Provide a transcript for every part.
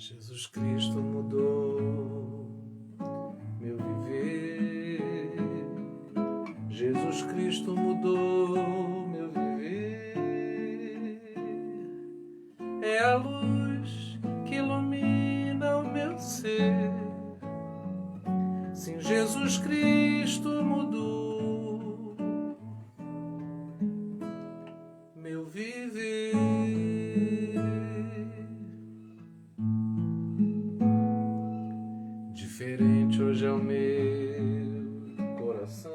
Jesus Cristo mudou meu viver. Jesus Cristo mudou meu viver. É a luz que ilumina o meu ser. Sim, Jesus Cristo mudou meu viver. Diferente hoje é o meu coração.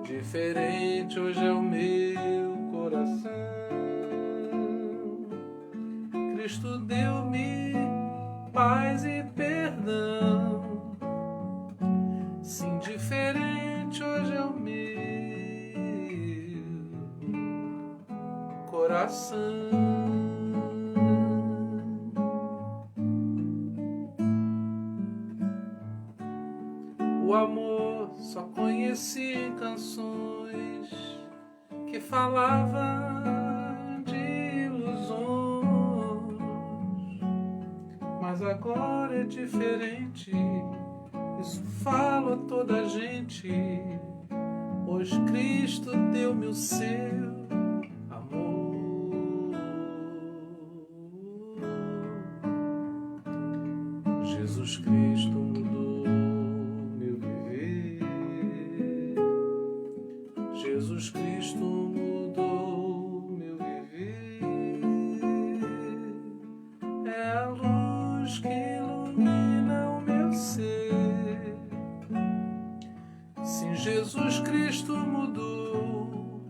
Diferente hoje é o meu coração. Cristo deu-me paz e perdão. Sim, diferente hoje é o meu coração. O amor só conheci em canções que falavam de ilusões. Mas agora é diferente, isso falo a toda a gente, pois Cristo deu-me o seu amor. Jesus Cristo mudou meu viver. Jesus Cristo mudou meu viver. É a luz que ilumina o meu ser. Sim, Jesus Cristo mudou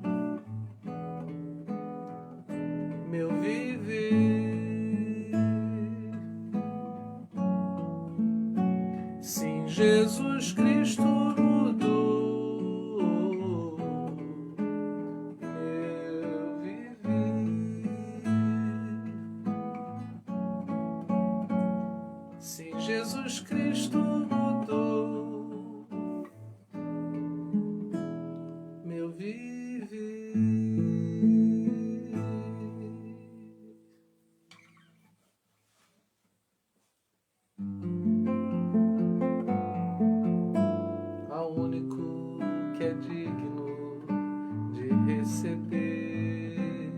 meu viver. Sim, Jesus Cristo mudou meu viver. Sim, Jesus Cristo mudou meu viver. Ao único que é digno de receber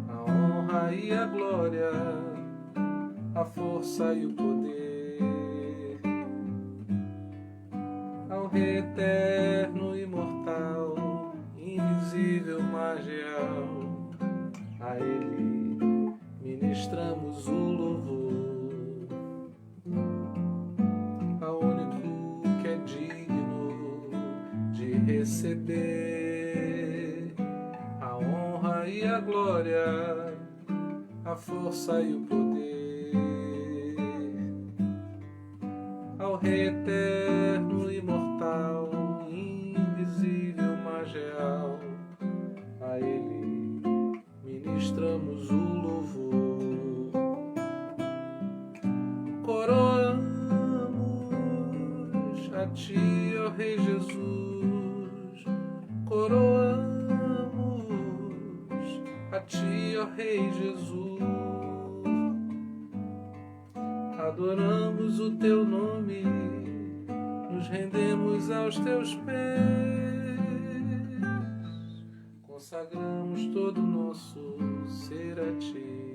a honra e a glória, a força e o poder, ao Rei eterno, imortal, invisível, magial, a Ele ministramos o louvor. Ao único que é digno de receber a honra e a glória, a força e o poder, ao Rei eterno, imortal, invisível, magial, a Ele ministramos o louvor. Coroamos a Ti, ó Rei Jesus, coroamos a Ti, ó Rei Jesus. Adoramos o Teu nome, nos rendemos aos Teus pés, consagramos todo o nosso ser a Ti,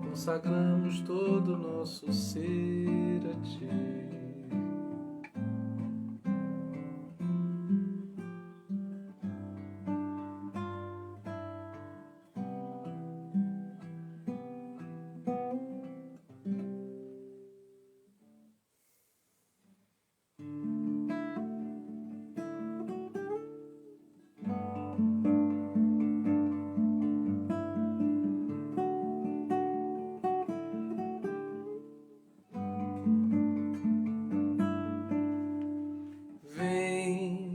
consagramos todo o nosso ser a Ti. Vem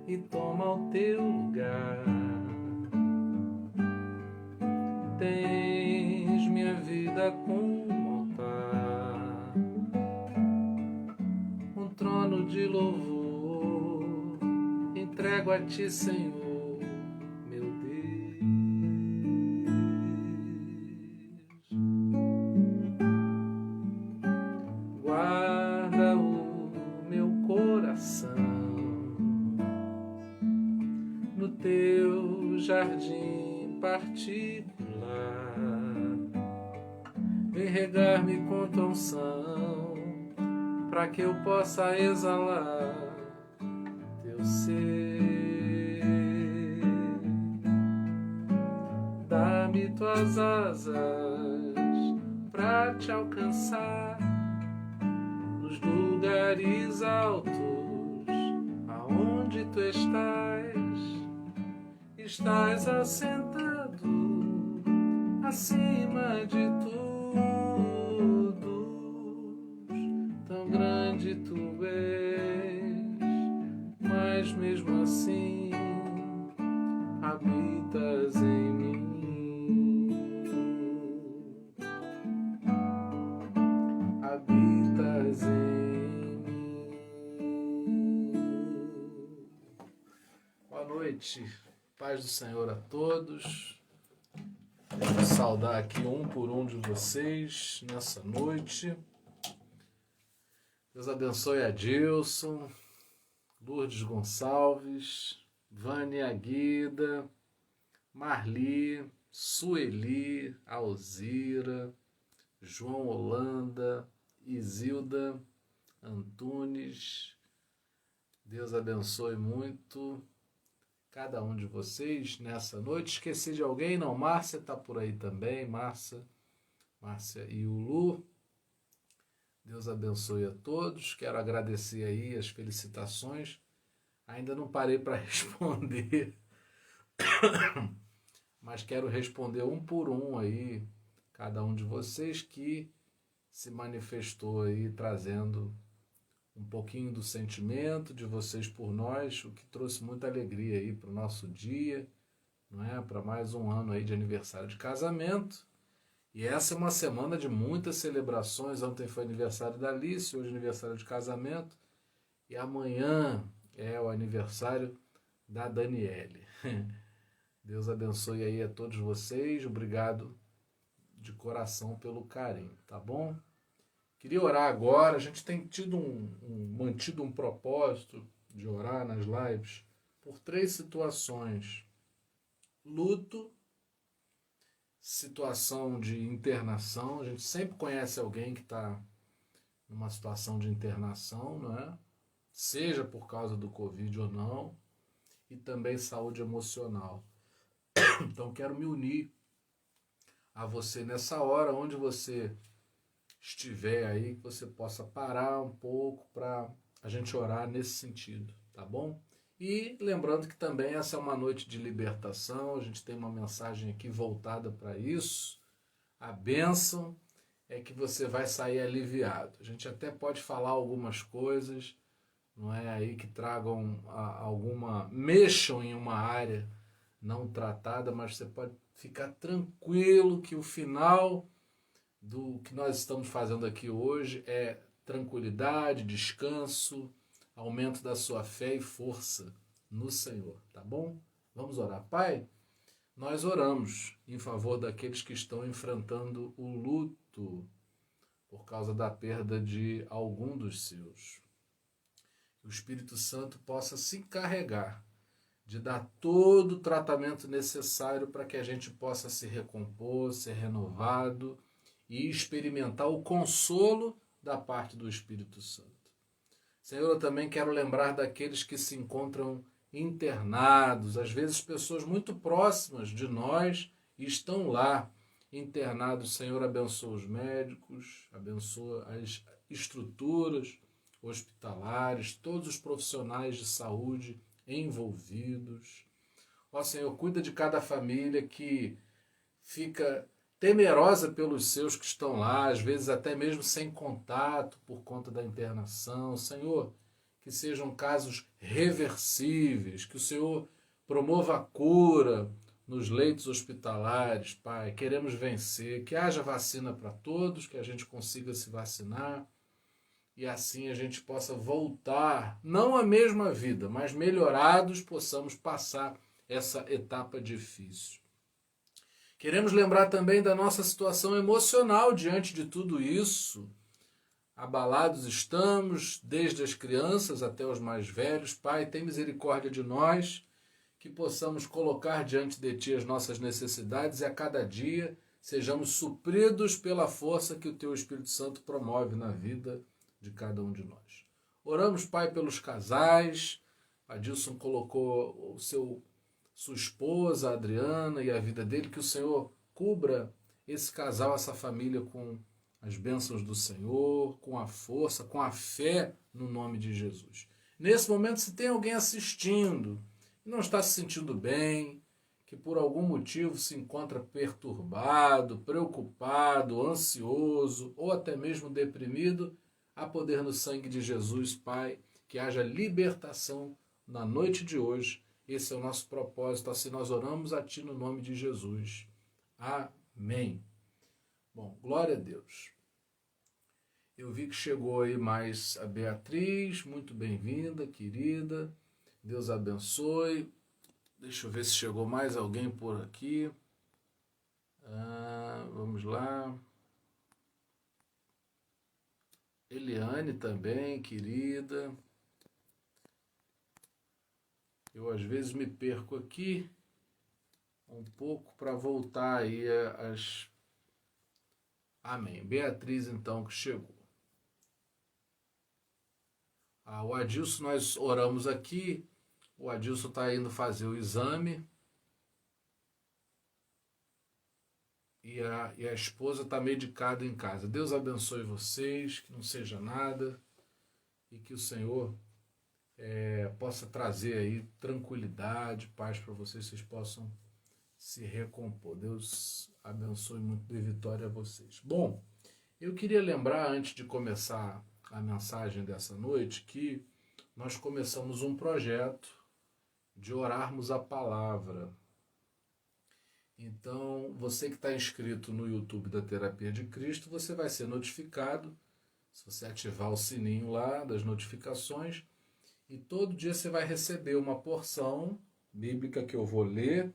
e toma o teu lugar. Tens minha vida como altar, um trono de louvor, entrego a Ti, Senhor, meu Deus. meu jardim particular. Vem regar-me com tua unção, para que eu possa exalar teu ser. Dá-me tuas asas para te alcançar nos lugares altos, aonde tu estás assentado acima de todos. Tão grande tu és, mas mesmo assim habitas em mim. Habitas em mim. Boa noite, paz do Senhor a todos. Vou saudar aqui um por um de vocês nessa noite. Deus abençoe a Dilson, Lourdes Gonçalves, Vânia Guida, Marli, Sueli, Alzira, João Holanda, Isilda Antunes. Deus abençoe muito cada um de vocês nessa noite. Esqueci de alguém? Não, Márcia está por aí também, Márcia e o Lu. Deus abençoe a todos. Quero agradecer aí as felicitações. Ainda não parei para responder, mas quero responder um por um aí, cada um de vocês que se manifestou aí, trazendo um pouquinho do sentimento de vocês por nós, o que trouxe muita alegria aí para o nosso dia, não é? Para mais um ano aí de aniversário de casamento. E essa é uma semana de muitas celebrações. Ontem foi aniversário da Alice, hoje é aniversário de casamento, e amanhã é o aniversário da Daniele. Deus abençoe aí a todos vocês, obrigado de coração pelo carinho, tá bom? Queria orar agora. A gente tem tido mantido um propósito de orar nas lives por 3 situações: luto, situação de internação. A gente sempre conhece alguém que está numa situação de internação, não é? Seja por causa do Covid ou não, e também saúde emocional. Então quero me unir a você nessa hora, onde você estiver aí, que você possa parar um pouco para a gente orar nesse sentido, tá bom? E lembrando que também essa é uma noite de libertação, a gente tem uma mensagem aqui voltada para isso. A bênção é que você vai sair aliviado. A gente até pode falar algumas coisas, não é aí, que tragam mexam em uma área não tratada, mas você pode ficar tranquilo que o final do que nós estamos fazendo aqui hoje é tranquilidade, descanso, aumento da sua fé e força no Senhor, tá bom? Vamos orar. Pai, nós oramos em favor daqueles que estão enfrentando o luto por causa da perda de algum dos seus. Que o Espírito Santo possa se encarregar de dar todo o tratamento necessário para que a gente possa se recompor, ser renovado e experimentar o consolo da parte do Espírito Santo. Senhor, eu também quero lembrar daqueles que se encontram internados, às vezes pessoas muito próximas de nós e estão lá internados. Senhor, abençoa os médicos, abençoa as estruturas hospitalares, todos os profissionais de saúde envolvidos. Ó Senhor, cuida de cada família que fica temerosa pelos seus que estão lá, às vezes até mesmo sem contato por conta da internação. Senhor, que sejam casos reversíveis, que o Senhor promova a cura nos leitos hospitalares, Pai. Queremos vencer, que haja vacina para todos, que a gente consiga se vacinar e assim a gente possa voltar, não à mesma vida, mas melhorados, possamos passar essa etapa difícil. Queremos lembrar também da nossa situação emocional diante de tudo isso. Abalados estamos, desde as crianças até os mais velhos. Pai, tem misericórdia de nós, que possamos colocar diante de Ti as nossas necessidades e a cada dia sejamos supridos pela força que o Teu Espírito Santo promove na vida de cada um de nós. Oramos, Pai, pelos casais. Adilson colocou sua esposa, a Adriana, e a vida dele, que o Senhor cubra esse casal, essa família com as bênçãos do Senhor, com a força, com a fé no nome de Jesus. Nesse momento, se tem alguém assistindo e não está se sentindo bem, que por algum motivo se encontra perturbado, preocupado, ansioso ou até mesmo deprimido, há poder no sangue de Jesus, Pai, que haja libertação na noite de hoje. Esse é o nosso propósito, assim nós oramos a Ti no nome de Jesus. Amém. Bom, glória a Deus. Eu vi que chegou aí mais a Beatriz, muito bem-vinda, querida. Deus abençoe. Deixa eu ver se chegou mais alguém por aqui. Vamos lá. Eliane também, querida. Eu às vezes me perco aqui um pouco para voltar aí às... Amém. Beatriz, então, que chegou. O Adilson, nós oramos aqui. O Adilson está indo fazer o exame. E a esposa está medicada em casa. Deus abençoe vocês, que não seja nada. E que o Senhor possa trazer aí tranquilidade, paz para vocês possam se recompor. Deus abençoe muito, dê vitória a vocês. Bom, eu queria lembrar, antes de começar a mensagem dessa noite, que nós começamos um projeto de orarmos a palavra. Então, você que está inscrito no YouTube da Terapia de Cristo, você vai ser notificado, se você ativar o sininho lá das notificações, e todo dia você vai receber uma porção bíblica que eu vou ler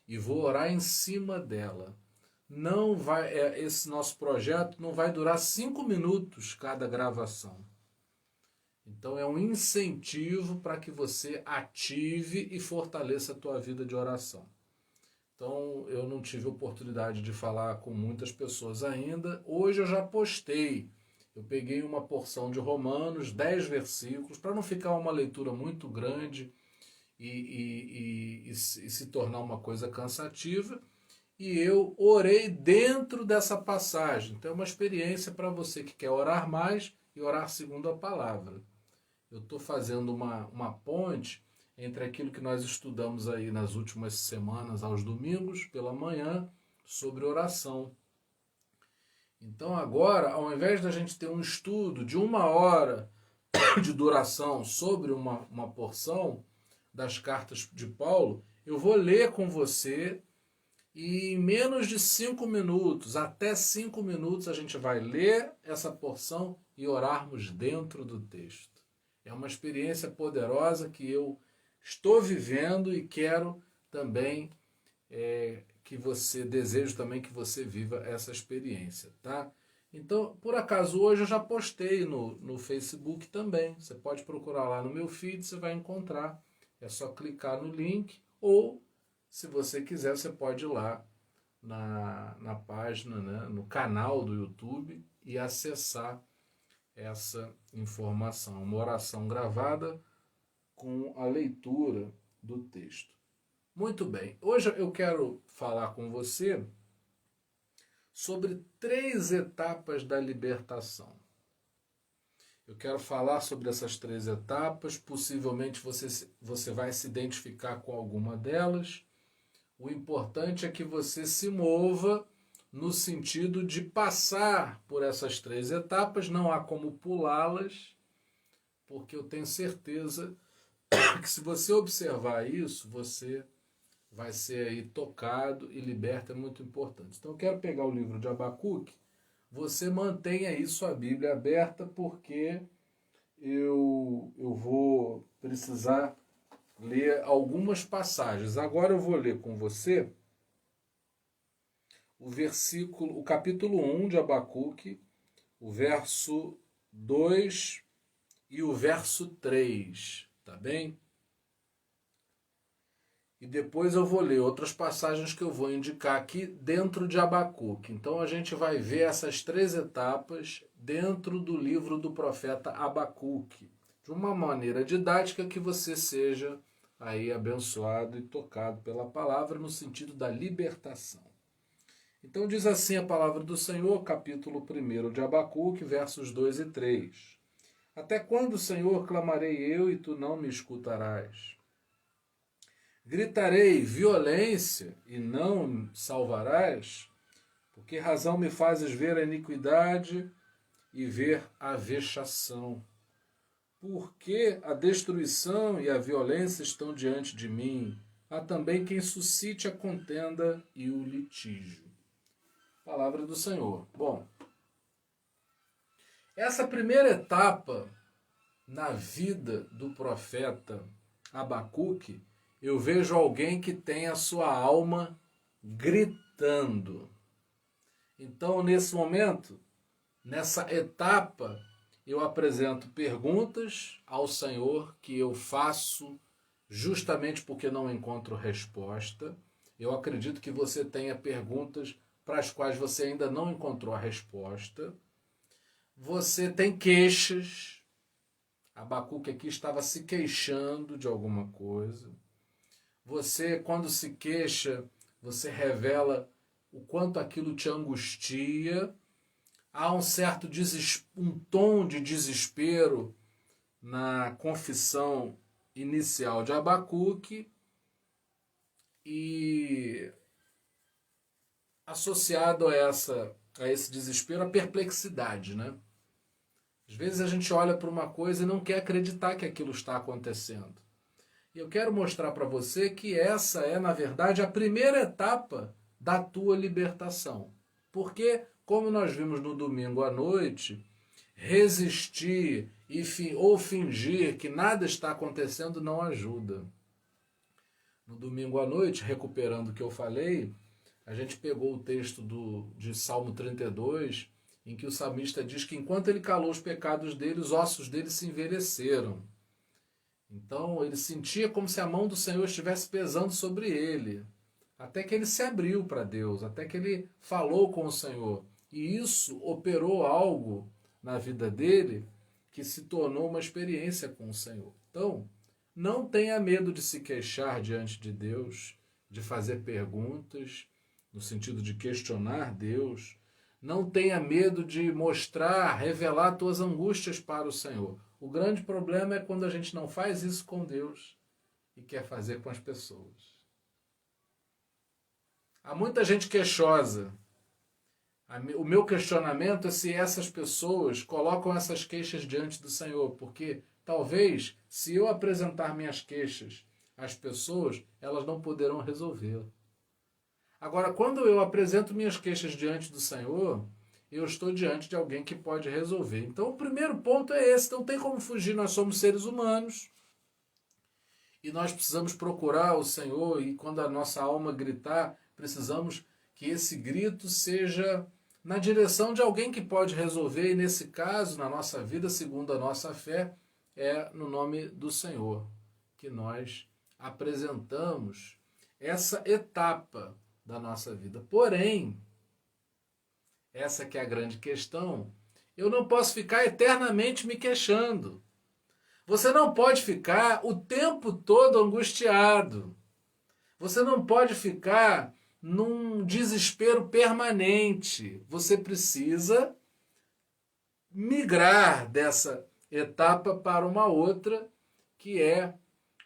e vou orar em cima dela. Não vai, esse nosso projeto não vai durar 5 minutos cada gravação. Então é um incentivo para que você ative e fortaleça a tua vida de oração. Então eu não tive oportunidade de falar com muitas pessoas ainda. Hoje eu já postei. Eu peguei uma porção de Romanos, 10 versículos, para não ficar uma leitura muito grande e se tornar uma coisa cansativa. E eu orei dentro dessa passagem. Então é uma experiência para você que quer orar mais e orar segundo a palavra. Eu estou fazendo uma ponte entre aquilo que nós estudamos aí nas últimas semanas, aos domingos, pela manhã, sobre oração. Então agora, ao invés da gente ter um estudo de 1 hora de duração sobre uma porção das cartas de Paulo, eu vou ler com você e em menos de 5 minutos, até 5 minutos, a gente vai ler essa porção e orarmos dentro do texto. É uma experiência poderosa que eu estou vivendo e quero também desejo também que você viva essa experiência, tá? Então, por acaso, hoje eu já postei no Facebook também. Você pode procurar lá no meu feed, você vai encontrar. É só clicar no link, ou, se você quiser, você pode ir lá na página, né, no canal do YouTube e acessar essa informação. Uma oração gravada com a leitura do texto. Muito bem, hoje eu quero falar com você sobre 3 etapas da libertação. Eu quero falar sobre essas 3 etapas, possivelmente você vai se identificar com alguma delas. O importante é que você se mova no sentido de passar por essas 3 etapas, não há como pulá-las, porque eu tenho certeza que se você observar isso, você vai ser aí tocado e liberto, é muito importante. Então eu quero pegar o livro de Abacuque, você mantenha aí sua Bíblia aberta, porque eu vou precisar ler algumas passagens. Agora eu vou ler com você o capítulo 1 de Abacuque, o verso 2 e o verso 3, tá bem? e depois eu vou ler outras passagens que eu vou indicar aqui dentro de Abacuque. Então a gente vai ver essas 3 etapas dentro do livro do profeta Abacuque, de uma maneira didática que você seja aí abençoado e tocado pela palavra no sentido da libertação. Então diz assim a palavra do Senhor, capítulo 1 de Abacuque, versos 2 e 3. Até quando, Senhor, clamarei eu e tu não me escutarás? Gritarei violência e não salvarás? Por que razão me fazes ver a iniquidade e ver a vexação? Por que a destruição e a violência estão diante de mim? Há também quem suscite a contenda e o litígio. Palavra do Senhor. Bom, essa primeira etapa na vida do profeta Abacuque, eu vejo alguém que tem a sua alma gritando. Então, nesse momento, nessa etapa, eu apresento perguntas ao Senhor que eu faço justamente porque não encontro resposta. Eu acredito que você tenha perguntas para as quais você ainda não encontrou a resposta. Você tem queixas. Abacuque aqui estava se queixando de alguma coisa. Você, quando se queixa, você revela o quanto aquilo te angustia. Há um certo um tom de desespero na confissão inicial de Abacuque e associado a esse desespero, a perplexidade, né? Às vezes a gente olha para uma coisa e não quer acreditar que aquilo está acontecendo. E eu quero mostrar para você que essa é, na verdade, a primeira etapa da tua libertação. Porque, como nós vimos no domingo à noite, resistir ou fingir que nada está acontecendo não ajuda. No domingo à noite, recuperando o que eu falei, a gente pegou o texto de Salmo 32, em que o salmista diz que enquanto ele calou os pecados dele, os ossos dele se envelheceram. Então ele sentia como se a mão do Senhor estivesse pesando sobre ele, até que ele se abriu para Deus, até que ele falou com o Senhor. E isso operou algo na vida dele que se tornou uma experiência com o Senhor. Então, não tenha medo de se queixar diante de Deus, de fazer perguntas, no sentido de questionar Deus. Não tenha medo de mostrar, revelar tuas angústias para o Senhor. O grande problema é quando a gente não faz isso com Deus e quer fazer com as pessoas. Há muita gente queixosa. O meu questionamento é se essas pessoas colocam essas queixas diante do Senhor, porque talvez, se eu apresentar minhas queixas às pessoas, elas não poderão resolvê-las. Agora, quando eu apresento minhas queixas diante do Senhor, eu estou diante de alguém que pode resolver. Então, o primeiro ponto é esse. Não tem como fugir, nós somos seres humanos. E nós precisamos procurar o Senhor. E quando a nossa alma gritar, precisamos que esse grito seja na direção de alguém que pode resolver. E nesse caso, na nossa vida, segundo a nossa fé, é no nome do Senhor que nós apresentamos essa etapa da nossa vida. Porém, essa que é a grande questão, eu não posso ficar eternamente me queixando. Você não pode ficar o tempo todo angustiado. Você não pode ficar num desespero permanente. Você precisa migrar dessa etapa para uma outra, que é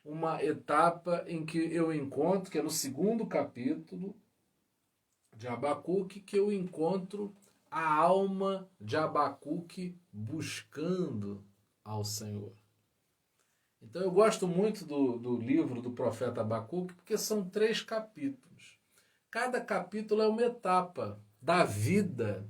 uma etapa em que eu encontro, que é no 2º capítulo de Abacuque, que eu encontro a alma de Abacuque buscando ao Senhor. Então eu gosto muito do livro do profeta Abacuque, porque são 3 capítulos. Cada capítulo é uma etapa da vida,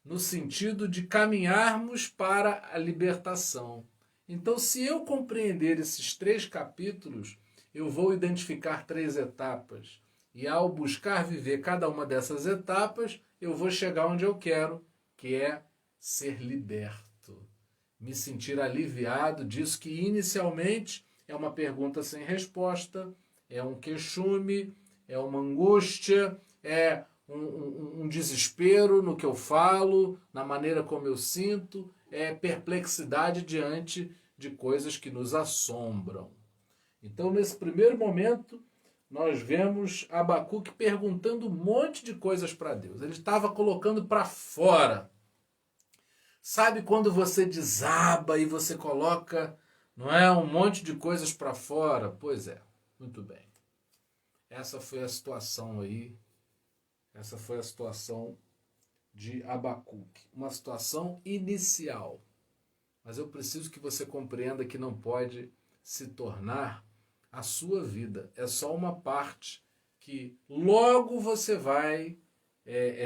no sentido de caminharmos para a libertação. Então, se eu compreender esses 3 capítulos, eu vou identificar 3 etapas. E ao buscar viver cada uma dessas etapas, eu vou chegar onde eu quero, que é ser liberto. Me sentir aliviado disso que inicialmente é uma pergunta sem resposta, é um queixume, é uma angústia, é um desespero no que eu falo, na maneira como eu sinto, é perplexidade diante de coisas que nos assombram. Então, nesse primeiro momento, nós vemos Abacuque perguntando um monte de coisas para Deus. Ele estava colocando para fora. Sabe quando você desaba e você coloca, não é, um monte de coisas para fora? Pois é, muito bem. Essa foi a situação aí. Essa foi a situação de Abacuque. Uma situação inicial. Mas eu preciso que você compreenda que não pode se tornar a sua vida. É só uma parte que logo você vai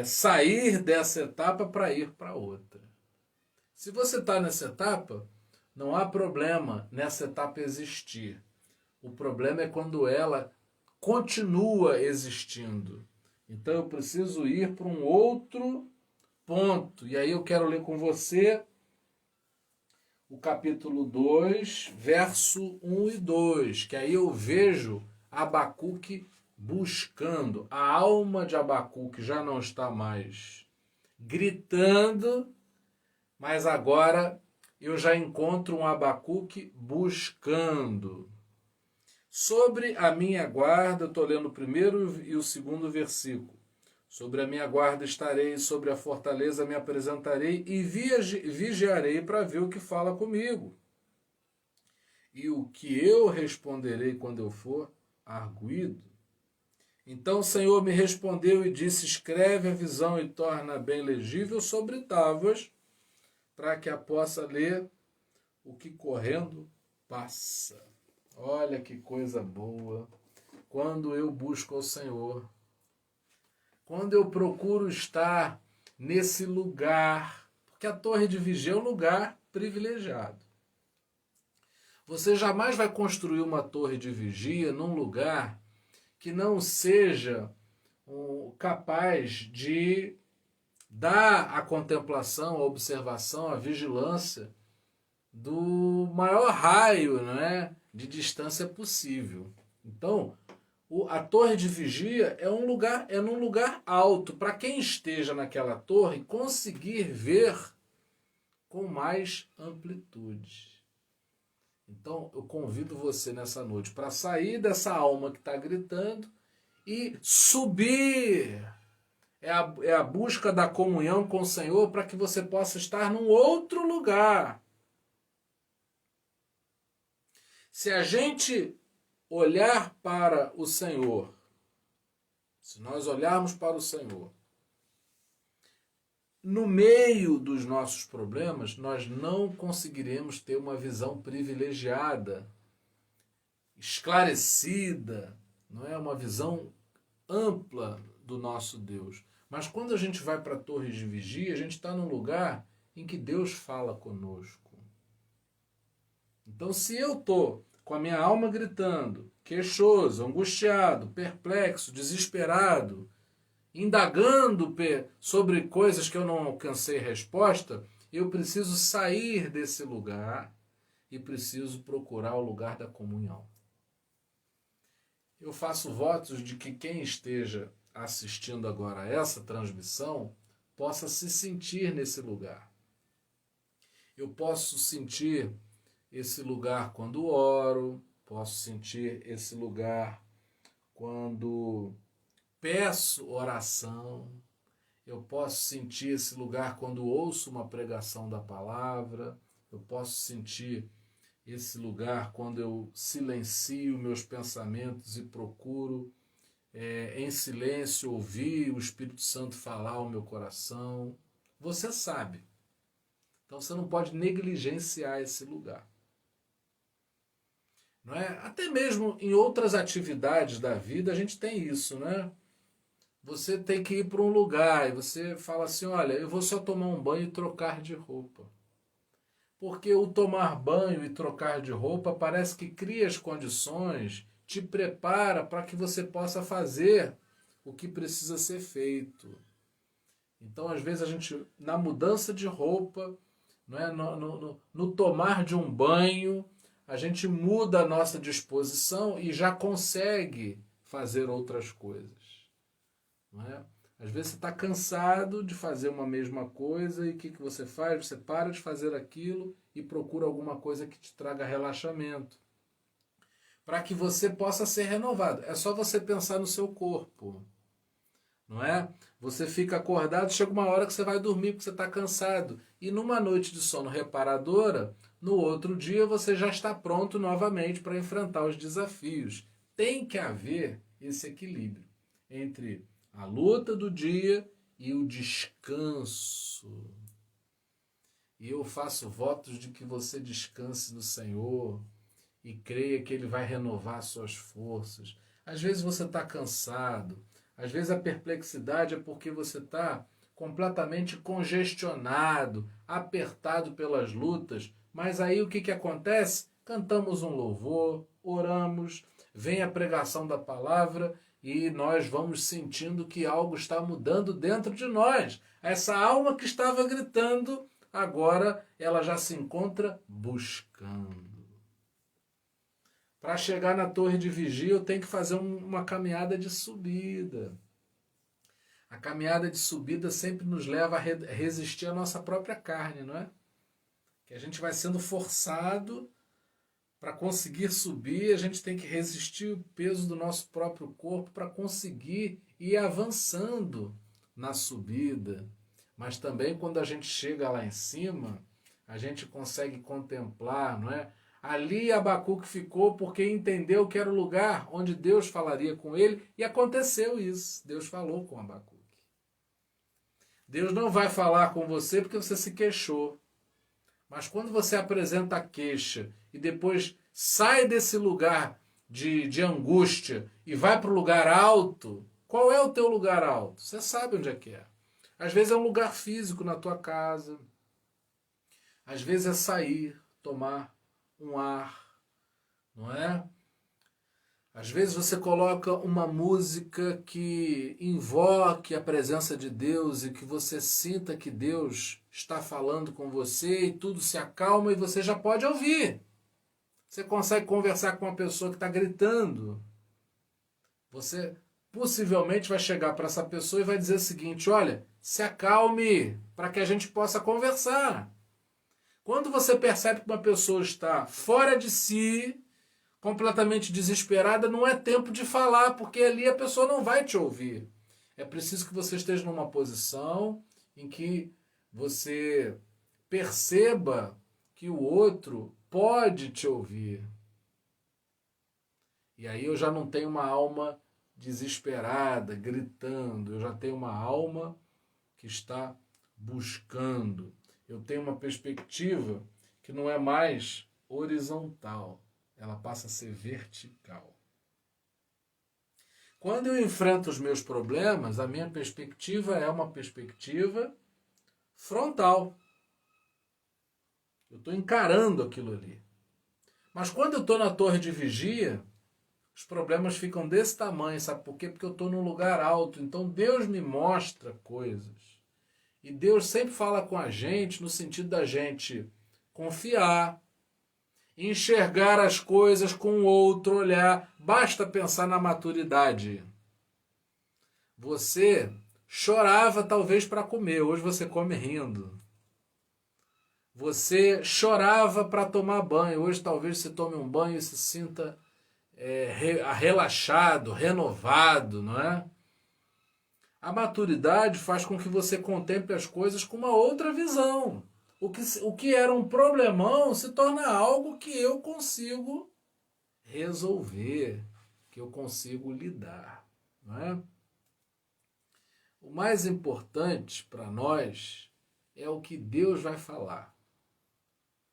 sair dessa etapa para ir para outra. Se você está nessa etapa, não há problema nessa etapa existir. O problema é quando ela continua existindo. Então eu preciso ir para um outro ponto. E aí eu quero ler com você o capítulo 2, verso 1 e 2, que aí eu vejo Abacuque buscando. A alma de Abacuque já não está mais gritando, mas agora eu já encontro um Abacuque buscando. Sobre a minha guarda, estou lendo o primeiro e o segundo versículo. Sobre a minha guarda estarei, sobre a fortaleza me apresentarei e vigiarei para ver o que fala comigo. E o que eu responderei quando eu for arguido. Então o Senhor me respondeu e disse, escreve a visão e torna bem legível sobre tábuas, para que a possa ler o que correndo passa. Olha que coisa boa. Quando eu busco ao Senhor, quando eu procuro estar nesse lugar, porque a torre de vigia é um lugar privilegiado. Você jamais vai construir uma torre de vigia num lugar que não seja capaz de dar a contemplação, a observação, a vigilância do maior raio, né, de distância possível. Então, a torre de vigia é num lugar alto, para quem esteja naquela torre conseguir ver com mais amplitude. Então, eu convido você nessa noite para sair dessa alma que está gritando e subir. É a busca da comunhão com o Senhor para que você possa estar num outro lugar. Se a gente olhar para o Senhor, se nós olharmos para o Senhor, no meio dos nossos problemas, nós não conseguiremos ter uma visão privilegiada, esclarecida, não é uma visão ampla do nosso Deus. Mas quando a gente vai para a torre de vigia, a gente está num lugar em que Deus fala conosco. Então, se eu estou com a minha alma gritando, queixoso, angustiado, perplexo, desesperado, indagando sobre coisas que eu não alcancei resposta, eu preciso sair desse lugar e preciso procurar o lugar da comunhão. Eu faço votos de que quem esteja assistindo agora a essa transmissão possa se sentir nesse lugar. Eu posso sentir esse lugar quando oro, posso sentir esse lugar quando peço oração, eu posso sentir esse lugar quando ouço uma pregação da palavra, eu posso sentir esse lugar quando eu silencio meus pensamentos e procuro em silêncio ouvir o Espírito Santo falar ao meu coração. Você sabe. Então você não pode negligenciar esse lugar. Não é? Até mesmo em outras atividades da vida a gente tem isso, né? Você tem que ir para um lugar e você fala assim, olha, eu vou só tomar um banho e trocar de roupa. Porque o tomar banho e trocar de roupa parece que cria as condições, te prepara para que você possa fazer o que precisa ser feito. Então, às vezes, a gente, na mudança de roupa, não é? No tomar de um banho, a gente muda a nossa disposição e já consegue fazer outras coisas. Não é? Às vezes você está cansado de fazer uma mesma coisa e o que você faz? Você para de fazer aquilo e procura alguma coisa que te traga relaxamento. Para que você possa ser renovado. É só você pensar no seu corpo. Não é? Você fica acordado, chega uma hora que você vai dormir porque você está cansado. E numa noite de sono reparadora, no outro dia você já está pronto novamente para enfrentar os desafios. Tem que haver esse equilíbrio entre a luta do dia e o descanso. E eu faço votos de que você descanse no Senhor e creia que Ele vai renovar suas forças. Às vezes você está cansado, às vezes a perplexidade é porque você está completamente congestionado, apertado pelas lutas, mas aí o que acontece? Cantamos um louvor, oramos, vem a pregação da palavra e nós vamos sentindo que algo está mudando dentro de nós. Essa alma que estava gritando, agora ela já se encontra buscando. Para chegar na torre de vigia, eu tenho que fazer uma caminhada de subida. A caminhada de subida sempre nos leva a resistir à nossa própria carne, não é? Que a gente vai sendo forçado para conseguir subir, a gente tem que resistir o peso do nosso próprio corpo para conseguir ir avançando na subida. Mas também quando a gente chega lá em cima, a gente consegue contemplar, não é? Ali Abacuque ficou porque entendeu que era o lugar onde Deus falaria com ele e aconteceu isso. Deus falou com Abacuque. Deus não vai falar com você porque você se queixou. Mas quando você apresenta a queixa e depois sai desse lugar de angústia e vai para o lugar alto, qual é o teu lugar alto? Você sabe onde é que é. Às vezes é um lugar físico na tua casa. Às vezes é sair, tomar um ar, não é? Às vezes você coloca uma música que invoque a presença de Deus e que você sinta que Deus está falando com você e tudo se acalma e você já pode ouvir. Você consegue conversar com uma pessoa que está gritando. Você possivelmente vai chegar para essa pessoa e vai dizer o seguinte: olha, se acalme para que a gente possa conversar. Quando você percebe que uma pessoa está fora de si, completamente desesperada, não é tempo de falar, porque ali a pessoa não vai te ouvir. É preciso que você esteja numa posição em que você perceba que o outro pode te ouvir. E aí eu já não tenho uma alma desesperada, gritando, eu já tenho uma alma que está buscando. Eu tenho uma perspectiva que não é mais horizontal, ela passa a ser vertical. Quando eu enfrento os meus problemas, a minha perspectiva é uma perspectiva frontal. Eu estou encarando aquilo ali. Mas quando eu estou na torre de vigia, os problemas ficam desse tamanho, sabe por quê? Porque eu estou num lugar alto, então Deus me mostra coisas. E Deus sempre fala com a gente no sentido da gente confiar, enxergar as coisas com outro olhar. Basta pensar na maturidade. Você chorava talvez para comer, hoje você come rindo. Você chorava para tomar banho, hoje talvez você tome um banho e se sinta relaxado, renovado, não é? A maturidade faz com que você contemple as coisas com uma outra visão. O que era um problemão se torna algo que eu consigo resolver, que eu consigo lidar. Não é? O mais importante para nós é o que Deus vai falar.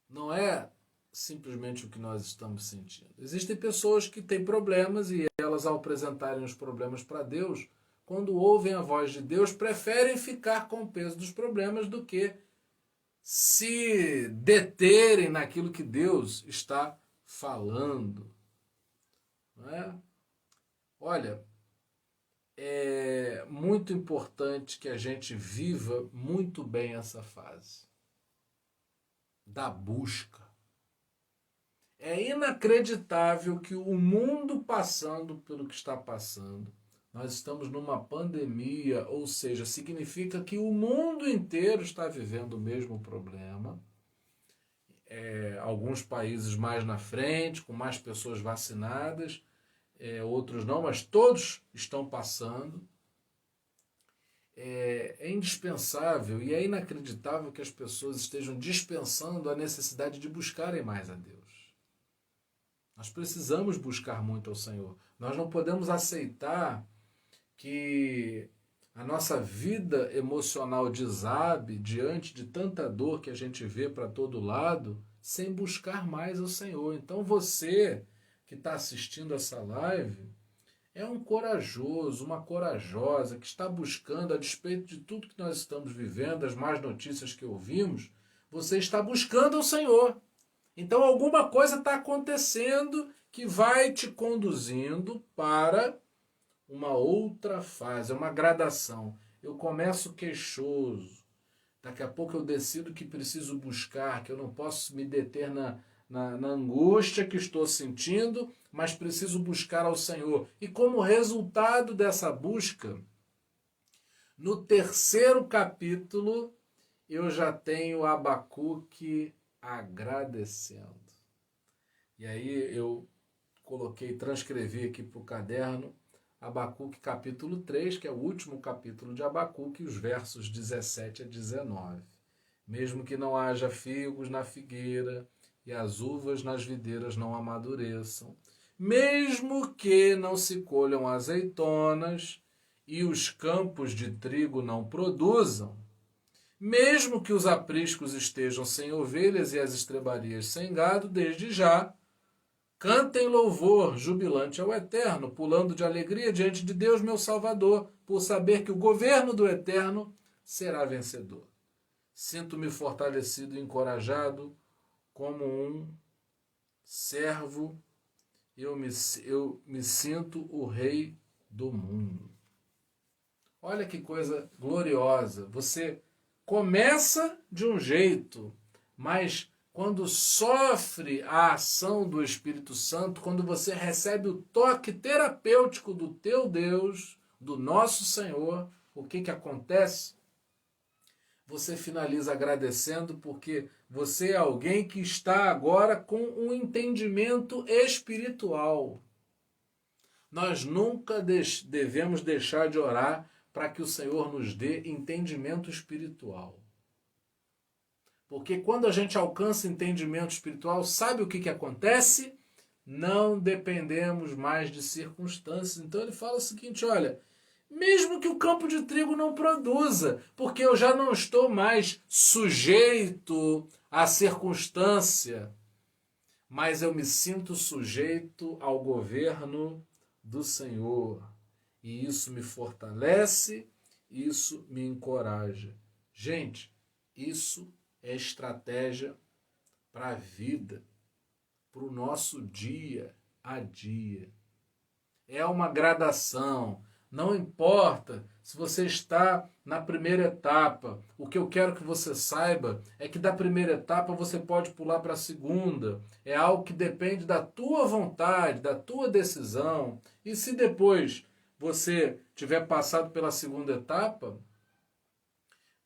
Não é simplesmente o que nós estamos sentindo. Existem pessoas que têm problemas e elas, ao apresentarem os problemas para Deus, quando ouvem a voz de Deus, preferem ficar com o peso dos problemas do que se deterem naquilo que Deus está falando. Não é? Olha, é muito importante que a gente viva muito bem essa fase da busca. É inacreditável que o mundo passando pelo que está passando, nós estamos numa pandemia, ou seja, significa que o mundo inteiro está vivendo o mesmo problema. Alguns países mais na frente, com mais pessoas vacinadas, outros não, mas todos estão passando. É indispensável e é inacreditável que as pessoas estejam dispensando a necessidade de buscarem mais a Deus. Nós precisamos buscar muito ao Senhor. Nós não podemos aceitar que a nossa vida emocional desabe diante de tanta dor que a gente vê para todo lado, sem buscar mais ao Senhor. Então você que está assistindo essa live é um corajoso, uma corajosa que está buscando, a despeito de tudo que nós estamos vivendo, as más notícias que ouvimos, você está buscando ao Senhor. Então alguma coisa está acontecendo que vai te conduzindo para uma outra fase, uma gradação. Eu começo queixoso, daqui a pouco eu decido que preciso buscar, que eu não posso me deter na angústia que estou sentindo, mas preciso buscar ao Senhor. E como resultado dessa busca, no 3º capítulo, eu já tenho Abacuque agradecendo. E aí eu transcrevi aqui para o caderno, Abacuque capítulo 3, que é o último capítulo de Abacuque, os versos 17 a 19. Mesmo que não haja figos na figueira e as uvas nas videiras não amadureçam, mesmo que não se colham azeitonas e os campos de trigo não produzam, mesmo que os apriscos estejam sem ovelhas e as estrebarias sem gado, desde já, cantem louvor jubilante ao Eterno, pulando de alegria diante de Deus, meu Salvador, por saber que o governo do Eterno será vencedor. Sinto-me fortalecido e encorajado como um servo, eu me sinto o rei do mundo. Olha que coisa gloriosa. Você começa de um jeito, mas quando sofre a ação do Espírito Santo, quando você recebe o toque terapêutico do teu Deus, do nosso Senhor, o que acontece? Você finaliza agradecendo porque você é alguém que está agora com um entendimento espiritual. Nós nunca devemos deixar de orar para que o Senhor nos dê entendimento espiritual. Porque quando a gente alcança entendimento espiritual, sabe o que acontece? Não dependemos mais de circunstâncias. Então ele fala o seguinte, olha, mesmo que o campo de trigo não produza, porque eu já não estou mais sujeito à circunstância, mas eu me sinto sujeito ao governo do Senhor. E isso me fortalece, isso me encoraja. Gente, isso é estratégia para a vida, para o nosso dia a dia. É uma gradação. Não importa se você está na primeira etapa. O que eu quero que você saiba é que da primeira etapa você pode pular para a segunda. É algo que depende da tua vontade, da tua decisão. E se depois você tiver passado pela segunda etapa,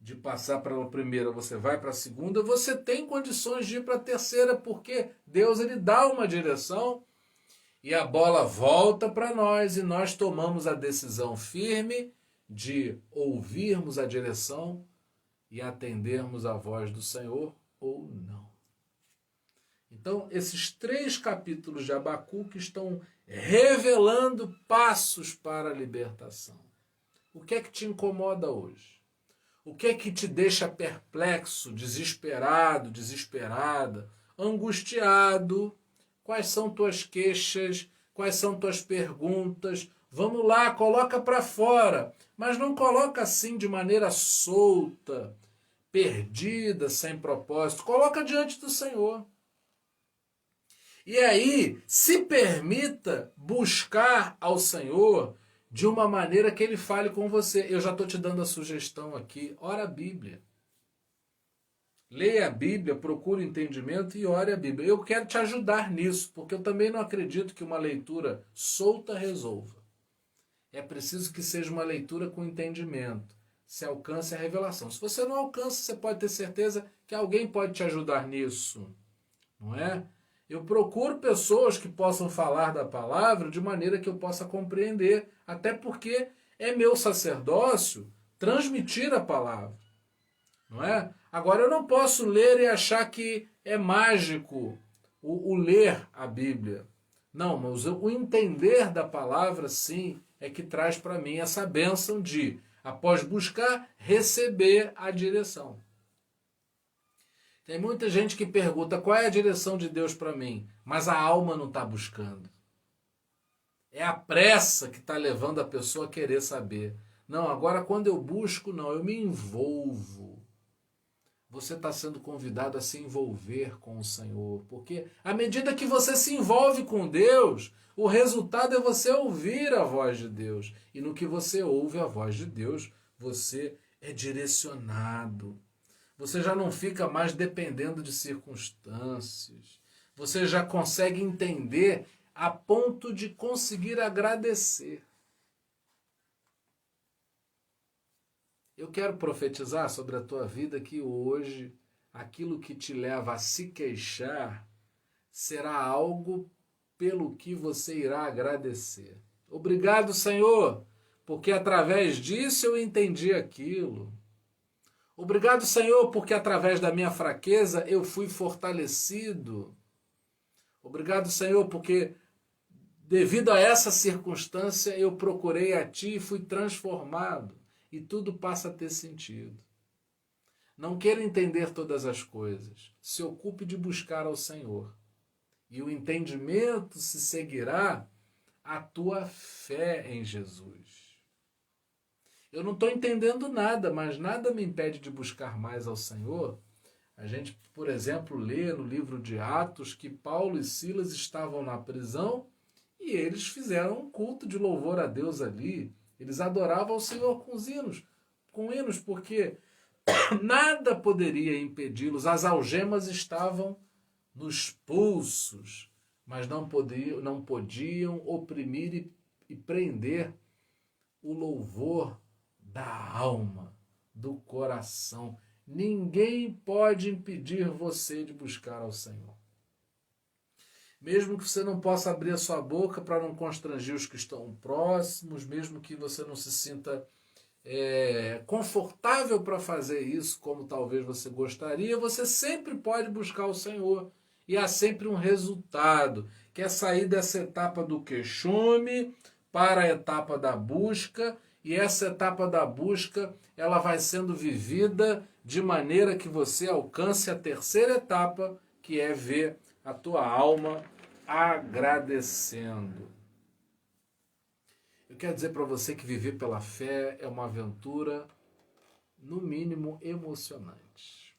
de passar para a primeira, você vai para a segunda, você tem condições de ir para a terceira, porque Deus ele dá uma direção e a bola volta para nós e nós tomamos a decisão firme de ouvirmos a direção e atendermos a voz do Senhor ou não. Então, esses 3 capítulos de Abacuque estão revelando passos para a libertação. O que é que te incomoda hoje? O que é que te deixa perplexo, desesperado, desesperada, angustiado? Quais são tuas queixas? Quais são tuas perguntas? Vamos lá, coloca para fora. Mas não coloca assim de maneira solta, perdida, sem propósito. Coloca diante do Senhor. E aí, se permita buscar ao Senhor de uma maneira que ele fale com você. Eu já estou te dando a sugestão aqui. Ora a Bíblia. Leia a Bíblia, procure entendimento e ore a Bíblia. Eu quero te ajudar nisso, porque eu também não acredito que uma leitura solta resolva. É preciso que seja uma leitura com entendimento. Se alcance a revelação. Se você não alcança, você pode ter certeza que alguém pode te ajudar nisso. Não é? Eu procuro pessoas que possam falar da palavra de maneira que eu possa compreender. Até porque é meu sacerdócio transmitir a palavra. Não é? Agora, eu não posso ler e achar que é mágico o ler a Bíblia. Não, mas o entender da palavra, sim, é que traz para mim essa bênção de, após buscar, receber a direção. Tem muita gente que pergunta qual é a direção de Deus para mim, mas a alma não está buscando. É a pressa que está levando a pessoa a querer saber. Não, agora quando eu busco, não, eu me envolvo. Você está sendo convidado a se envolver com o Senhor. Porque à medida que você se envolve com Deus, o resultado é você ouvir a voz de Deus. E no que você ouve a voz de Deus, você é direcionado. Você já não fica mais dependendo de circunstâncias. Você já consegue entender a ponto de conseguir agradecer. Eu quero profetizar sobre a tua vida que hoje aquilo que te leva a se queixar será algo pelo que você irá agradecer. Obrigado, Senhor, porque através disso eu entendi aquilo. Obrigado, Senhor, porque através da minha fraqueza eu fui fortalecido. Obrigado, Senhor, porque devido a essa circunstância eu procurei a Ti e fui transformado. E tudo passa a ter sentido. Não queira entender todas as coisas. Se ocupe de buscar ao Senhor. E o entendimento se seguirá à tua fé em Jesus. Eu não estou entendendo nada, mas nada me impede de buscar mais ao Senhor. A gente, por exemplo, lê no livro de Atos que Paulo e Silas estavam na prisão e eles fizeram um culto de louvor a Deus ali. Eles adoravam o Senhor com hinos, porque nada poderia impedi-los. As algemas estavam nos pulsos, mas não podiam oprimir e prender o louvor da alma, do coração. Ninguém pode impedir você de buscar ao Senhor. Mesmo que você não possa abrir a sua boca para não constranger os que estão próximos, mesmo que você não se sinta confortável para fazer isso, como talvez você gostaria, você sempre pode buscar o Senhor. E há sempre um resultado, que é sair dessa etapa do queixume para a etapa da busca, e essa etapa da busca ela vai sendo vivida de maneira que você alcance a terceira etapa, que é ver a tua alma agradecendo. Eu quero dizer para você que viver pela fé é uma aventura, no mínimo, emocionante.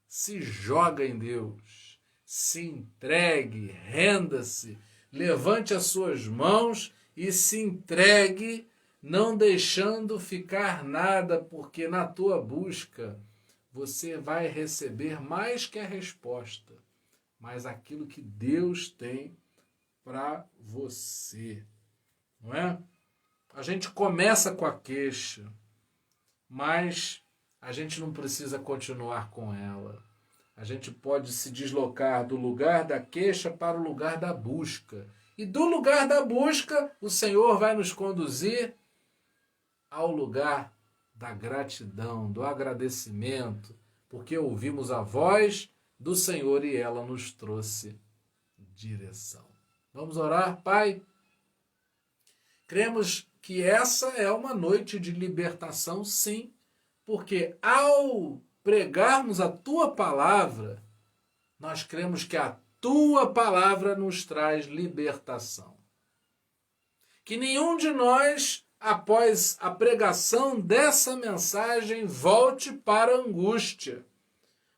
Se joga em Deus, se entregue, renda-se, levante as suas mãos e se entregue, não deixando ficar nada, porque na tua busca você vai receber mais que a resposta, mas aquilo que Deus tem para você, não é? A gente começa com a queixa, mas a gente não precisa continuar com ela. A gente pode se deslocar do lugar da queixa para o lugar da busca. E do lugar da busca, o Senhor vai nos conduzir ao lugar da gratidão, do agradecimento, porque ouvimos a voz do Senhor e ela nos trouxe direção. Vamos orar, Pai? Cremos que essa é uma noite de libertação, sim, porque ao pregarmos a Tua palavra, nós cremos que a Tua palavra nos traz libertação. Que nenhum de nós, após a pregação dessa mensagem, volte para a angústia,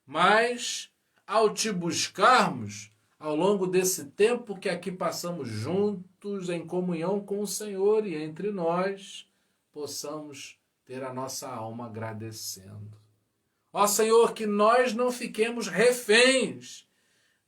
mas ao Te buscarmos, ao longo desse tempo que aqui passamos juntos, em comunhão com o Senhor e entre nós, possamos ter a nossa alma agradecendo. Ó Senhor, que nós não fiquemos reféns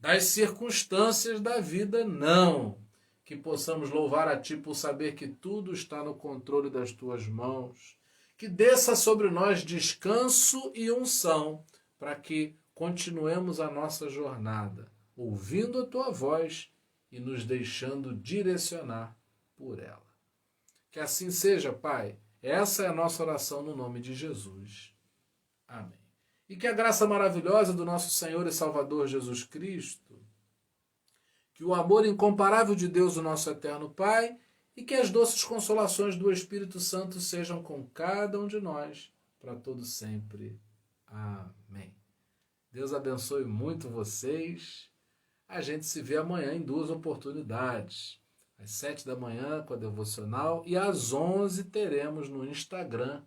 das circunstâncias da vida, não. Que possamos louvar a Ti por saber que tudo está no controle das Tuas mãos. Que desça sobre nós descanso e unção, para que continuemos a nossa jornada, ouvindo a Tua voz e nos deixando direcionar por ela. Que assim seja, Pai. Essa é a nossa oração no nome de Jesus. Amém. E que a graça maravilhosa do nosso Senhor e Salvador Jesus Cristo, que o amor incomparável de Deus, o nosso eterno Pai, e que as doces consolações do Espírito Santo sejam com cada um de nós, para todo sempre. Amém. Deus abençoe muito vocês. A gente se vê amanhã em 2 oportunidades. Às 7 da manhã com a Devocional e às 11 teremos no Instagram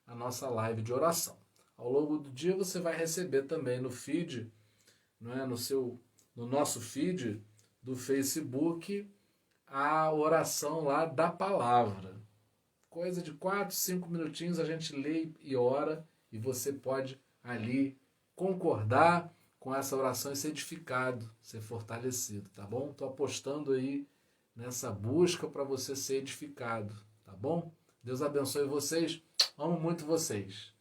a nossa live de oração. Ao longo do dia você vai receber também no feed, não é, no nosso feed do Facebook, a oração lá da palavra. Coisa de 4, 5 minutinhos a gente lê e ora e você pode ali concordar com essa oração e ser edificado, ser fortalecido, tá bom? Estou apostando aí nessa busca para você ser edificado, tá bom? Deus abençoe vocês, amo muito vocês.